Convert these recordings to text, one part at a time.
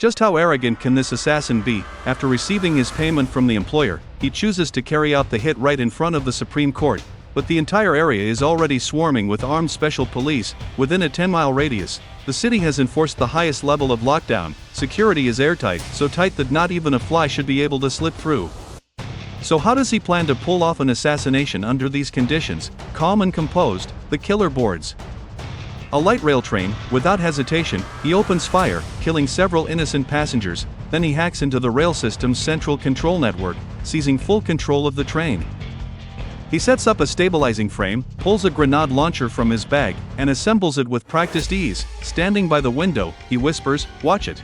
Just how arrogant can this assassin be? After receiving his payment from the employer, he chooses to carry out the hit right in front of the Supreme Court. But the entire area is already swarming with armed special police, within a 10-mile radius. The city has enforced the highest level of lockdown. Security is airtight, so tight that not even a fly should be able to slip through. So how does he plan to pull off an assassination under these conditions? Calm and composed, the killer boards a light rail train. Without hesitation, he opens fire, killing several innocent passengers. Then he hacks into the rail system's central control network, seizing full control of the train. He sets up a stabilizing frame, pulls a grenade launcher from his bag, and assembles it with practiced ease. Standing by the window, he whispers, "Watch it."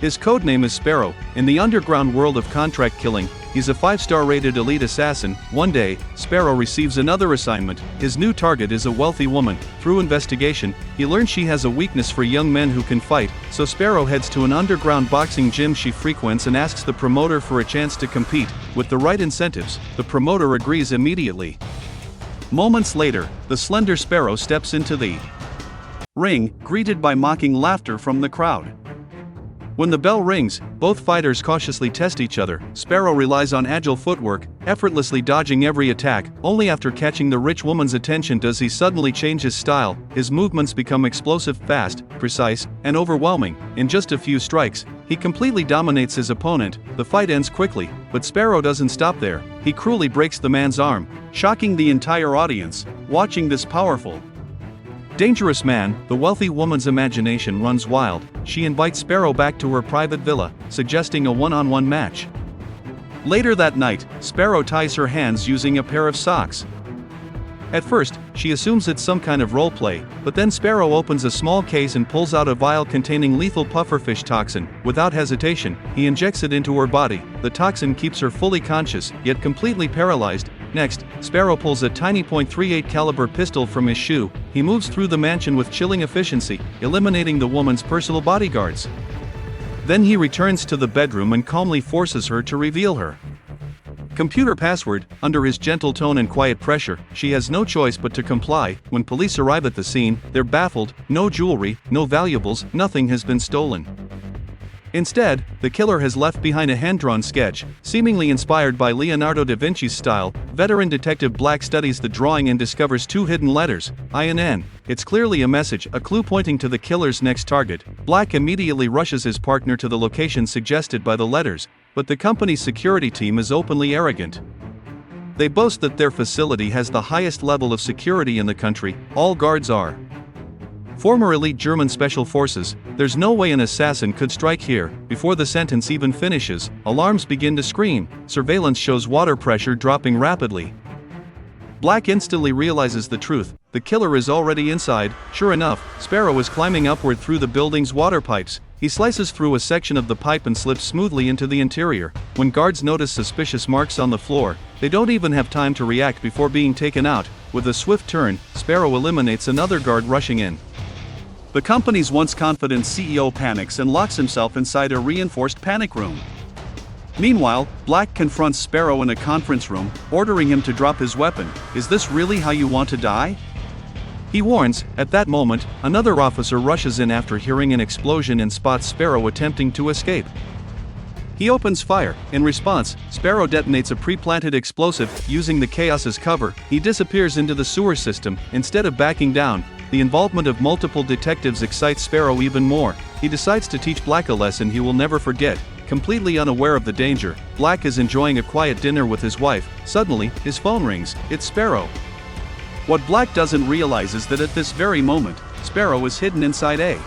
His codename is Sparrow. In the underground world of contract killing, he's a 5-star rated elite assassin. One day, Sparrow receives another assignment. His new target is a wealthy woman. Through investigation, he learns she has a weakness for young men who can fight, so Sparrow heads to an underground boxing gym she frequents and asks the promoter for a chance to compete. With the right incentives, the promoter agrees immediately. Moments later, the slender Sparrow steps into the ring, greeted by mocking laughter from the crowd. When the bell rings, both fighters cautiously test each other. Sparrow relies on agile footwork, effortlessly dodging every attack. Only after catching the rich woman's attention does he suddenly change his style. His movements become explosive, fast, precise, and overwhelming. In just a few strikes, he completely dominates his opponent. The fight ends quickly, but Sparrow doesn't stop there. He cruelly breaks the man's arm, shocking the entire audience. Watching this powerful, dangerous man, the wealthy woman's imagination runs wild. She invites Sparrow back to her private villa, suggesting a one-on-one match. Later that night, Sparrow ties her hands using a pair of socks. At first, she assumes it's some kind of role play, but then Sparrow opens a small case and pulls out a vial containing lethal pufferfish toxin. Without hesitation, he injects it into her body. The toxin keeps her fully conscious, yet completely paralyzed. Next, Sparrow pulls a tiny .38 caliber pistol from his shoe. He moves through the mansion with chilling efficiency, eliminating the woman's personal bodyguards. Then he returns to the bedroom and calmly forces her to reveal her computer password. Under his gentle tone and quiet pressure, she has no choice but to comply. When police arrive at the scene, they're baffled. No jewelry, no valuables, nothing has been stolen. Instead, the killer has left behind a hand-drawn sketch, seemingly inspired by Leonardo da Vinci's style. Veteran detective Black studies the drawing and discovers 2 hidden letters, I and N. It's clearly a message, a clue pointing to the killer's next target. Black immediately rushes his partner to the location suggested by the letters, but the company's security team is openly arrogant. They boast that their facility has the highest level of security in the country. All guards are former elite German special forces. There's no way an assassin could strike here. Before the sentence even finishes, alarms begin to scream. Surveillance shows water pressure dropping rapidly. Black instantly realizes the truth. The killer is already inside. Sure enough, Sparrow is climbing upward through the building's water pipes. He slices through a section of the pipe and slips smoothly into the interior. When guards notice suspicious marks on the floor, they don't even have time to react before being taken out. With a swift turn, Sparrow eliminates another guard rushing in. The company's once confident CEO panics and locks himself inside a reinforced panic room. Meanwhile, Black confronts Sparrow in a conference room, ordering him to drop his weapon. Is this really how you want to die? He warns. At that moment, another officer rushes in after hearing an explosion and spots Sparrow attempting to escape. He opens fire. In response, Sparrow detonates a pre-planted explosive. Using the chaos as cover, he disappears into the sewer system. Instead of backing down, the involvement of multiple detectives excites Sparrow even more. He decides to teach Black a lesson he will never forget. Completely unaware of the danger, Black is enjoying a quiet dinner with his wife. Suddenly, his phone rings. It's Sparrow. What Black doesn't realize is that at this very moment, Sparrow is hidden inside a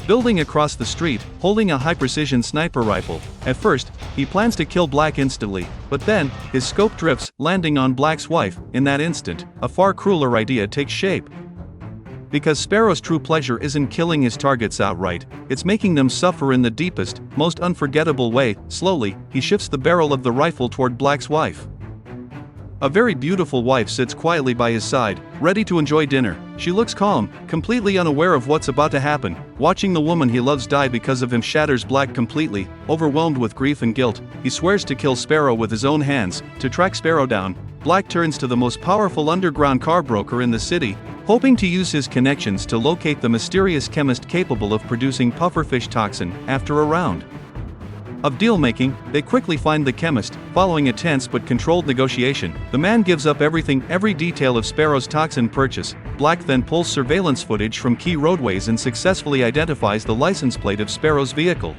building across the street, holding a high-precision sniper rifle. At first, he plans to kill Black instantly, but then, his scope drifts, landing on Black's wife. In that instant, a far crueler idea takes shape. Because Sparrow's true pleasure isn't killing his targets outright, it's making them suffer in the deepest, most unforgettable way. Slowly, he shifts the barrel of the rifle toward Black's wife. A very beautiful wife sits quietly by his side, ready to enjoy dinner. She looks calm, completely unaware of what's about to happen. Watching the woman he loves die because of him shatters Black completely. Overwhelmed with grief and guilt, he swears to kill Sparrow with his own hands. To track Sparrow down, Black turns to the most powerful underground car broker in the city. hoping to use his connections to locate the mysterious chemist capable of producing pufferfish toxin. After a round of deal-making, they quickly find the chemist. Following a tense but controlled negotiation, the man gives up every detail of Sparrow's toxin purchase. Black then pulls surveillance footage from key roadways and successfully identifies the license plate of Sparrow's vehicle.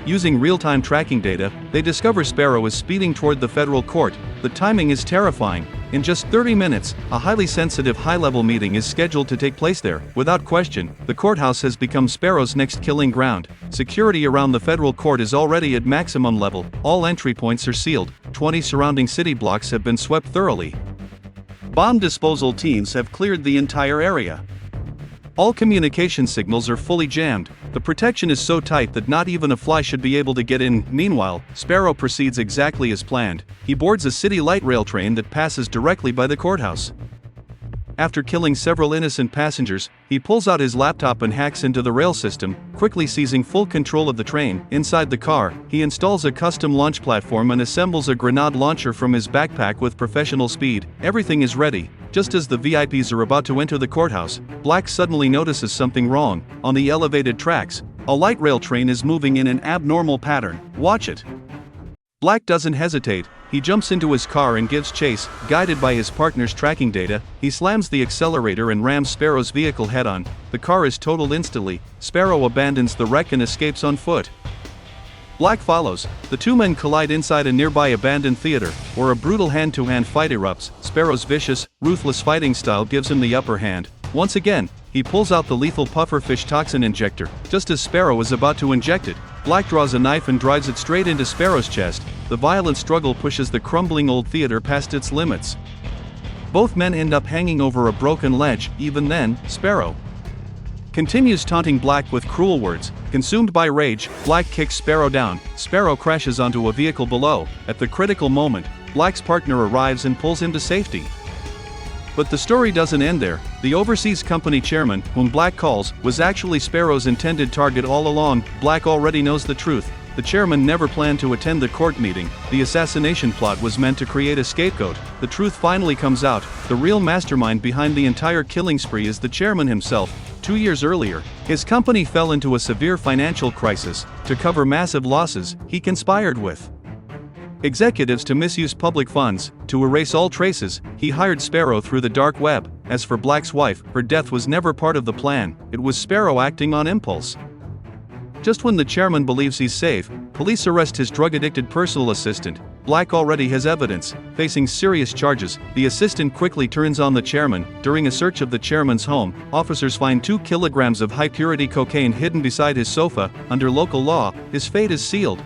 Using real-time tracking data, they discover Sparrow is speeding toward the federal court. The timing is terrifying. In just 30 minutes, a highly sensitive high-level meeting is scheduled to take place there. Without question, the courthouse has become Sparrow's next killing ground. Security around the federal court is already at maximum level. All entry points are sealed. 20 surrounding city blocks have been swept thoroughly. Bomb disposal teams have cleared the entire area. All communication signals are fully jammed. The protection is so tight that not even a fly should be able to get in. Meanwhile, Sparrow proceeds exactly as planned. He boards a city light rail train that passes directly by the courthouse. After killing several innocent passengers, he pulls out his laptop and hacks into the rail system, quickly seizing full control of the train. Inside the car, he installs a custom launch platform and assembles a grenade launcher from his backpack with professional speed. Everything is ready. Just as the VIPs are about to enter the courthouse, Black suddenly notices something wrong. On the elevated tracks, a light rail train is moving in an abnormal pattern. Watch it. Black doesn't hesitate. He jumps into his car and gives chase. Guided by his partner's tracking data, he slams the accelerator and rams Sparrow's vehicle head-on. The car is totaled instantly. Sparrow abandons the wreck and escapes on foot. Black follows. The two men collide inside a nearby abandoned theater, where a brutal hand-to-hand fight erupts. Sparrow's vicious, ruthless fighting style gives him the upper hand. Once again, he pulls out the lethal pufferfish toxin injector. Just as Sparrow is about to inject it, Black draws a knife and drives it straight into Sparrow's chest. The violent struggle pushes the crumbling old theater past its limits. Both men end up hanging over a broken ledge. Even then, Sparrow continues taunting Black with cruel words. Consumed by rage, Black kicks Sparrow down. Sparrow crashes onto a vehicle below. At the critical moment, Black's partner arrives and pulls him to safety. But the story doesn't end there. The overseas company chairman, whom Black calls, was actually Sparrow's intended target all along. Black already knows the truth. The chairman never planned to attend the court meeting. The assassination plot was meant to create a scapegoat. The truth finally comes out. The real mastermind behind the entire killing spree is the chairman himself. 2 years earlier, his company fell into a severe financial crisis. To cover massive losses, he conspired with executives to misuse public funds. To erase all traces, he hired Sparrow through the dark web. As for Black's wife, her death was never part of the plan. It was Sparrow acting on impulse. Just when the chairman believes he's safe, police arrest his drug-addicted personal assistant. Black already has evidence. Facing serious charges, the assistant quickly turns on the chairman. During a search of the chairman's home, officers find 2 kilograms of high-purity cocaine hidden beside his sofa. Under local law, his fate is sealed.